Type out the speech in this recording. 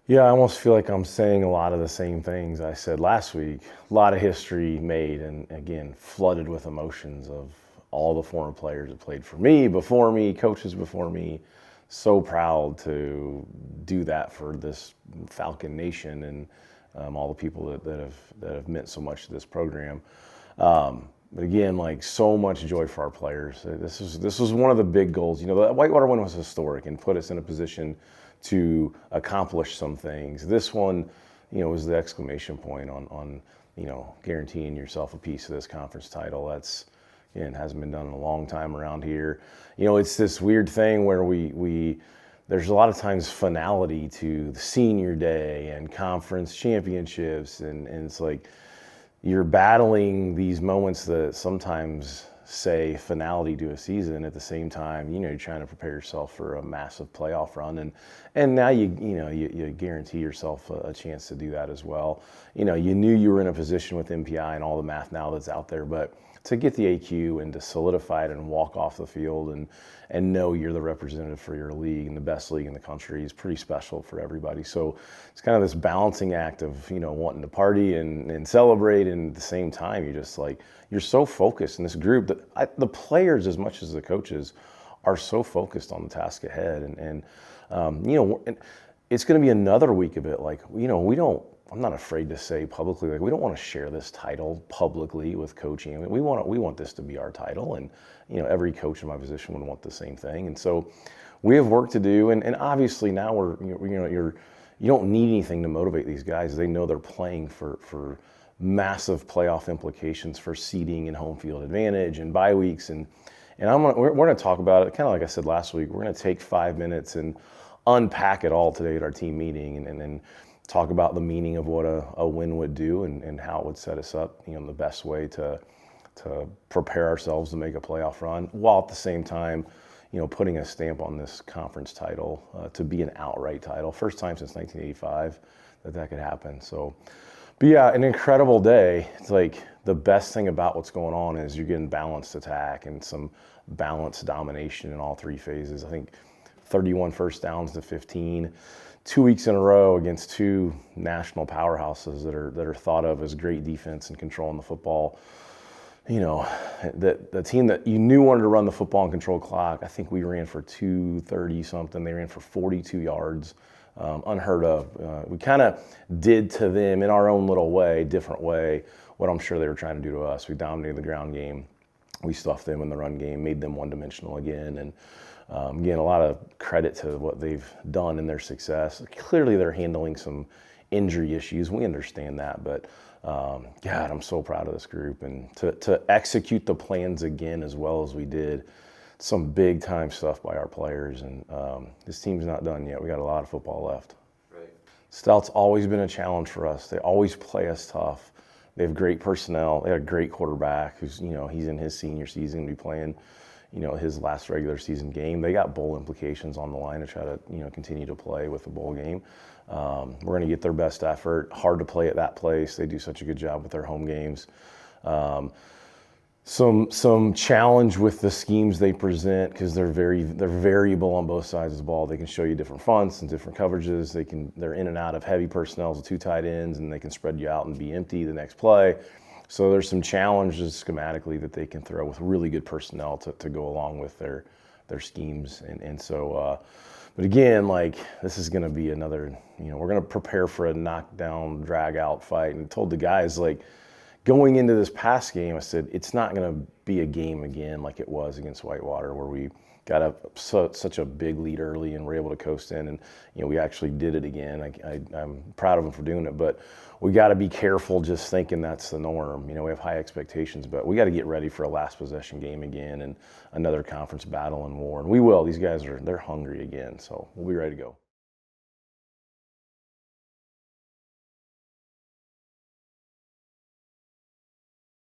Yeah, I almost feel like I'm saying a lot of the same things I said last week. A lot of history made, and again, flooded with emotions of all the former players that played for me, before me, coaches before me. So proud to do that for this Falcon Nation and all the people that have meant so much to this program. But again, like so much joy for our players. This was one of the big goals. You know, the Whitewater one was historic and put us in a position to accomplish some things. This one, you know, was the exclamation point on you know, guaranteeing yourself a piece of this conference title. That's, again, hasn't been done in a long time around here. You know, it's this weird thing where we there's a lot of times finality to the senior day and conference championships, and it's like you're battling these moments that sometimes say finality to a season. At the same time, you know, you're trying to prepare yourself for a massive playoff run, and now you guarantee yourself a chance to do that as well. You know, you knew you were in a position with MPI and all the math now that's out there, but to get the AQ and to solidify it and walk off the field and know you're the representative for your league and the best league in the country is pretty special for everybody. So it's kind of this balancing act of, you know, wanting to party and celebrate, and at the same time you're just like, you're so focused in this group that the players as much as the coaches are so focused on the task ahead, and you know, it's going to be another week of it. Like, you know, I'm not afraid to say publicly, like, we don't want to share this title publicly with coaching. I mean, we want this to be our title, and you know, every coach in my position would want the same thing. And so we have work to do, and obviously now you don't need anything to motivate these guys. They know they're playing for massive playoff implications for seeding and home field advantage and bye weeks, and we're going to talk about it kind of like I said last week. We're going to take 5 minutes and unpack it all today at our team meeting, and then talk about the meaning of what a win would do and how it would set us up, you know, the best way to prepare ourselves to make a playoff run, while at the same time, you know, putting a stamp on this conference title to be an outright title. First time since 1985 that could happen. So, but yeah, an incredible day. It's like the best thing about what's going on is you're getting balanced attack and some balanced domination in all three phases. I think 31 first downs to 15. 2 weeks in a row against two national powerhouses that are thought of as great defense and controlling the football. You know, the team that you knew wanted to run the football and control clock, I think we ran for 230 something. They ran for 42 yards, unheard of. We kind of did to them in our own little way, different way, what I'm sure they were trying to do to us. We dominated the ground game. We stuffed them in the run game, made them one-dimensional again, and again, a lot of credit to what they've done in their success. Clearly, they're handling some injury issues. We understand that, but God, I'm so proud of this group, and to execute the plans again as well as we did. Some big time stuff by our players, and this team's not done yet. We got a lot of football left. Right. Stout's always been a challenge for us. They always play us tough. They have great personnel. They have a great quarterback who's, you know, he's in his senior season, be playing, you know, his last regular season game. They got bowl implications on the line to try to, you know, continue to play with the bowl game. We're going to get their best effort. Hard to play at that place. They do such a good job with their home games. Some challenge with the schemes they present because they're variable on both sides of the ball. They can show you different fronts and different coverages. They're in and out of heavy personnel with two tight ends, and they can spread you out and be empty the next play. So there's some challenges schematically that they can throw with really good personnel to go along with their schemes. And so, but again, like, this is going to be another, you know, we're going to prepare for a knockdown, drag out fight. And told the guys, like, going into this past game, I said, it's not going to be a game again like it was against Whitewater, where we got such a big lead early and were able to coast in, and you know, we actually did it again. I'm proud of them for doing it, but we got to be careful just thinking that's the norm. You know, we have high expectations, but we got to get ready for a last possession game again and another conference battle and war, and we will. These guys they're hungry again, so we'll be ready to go.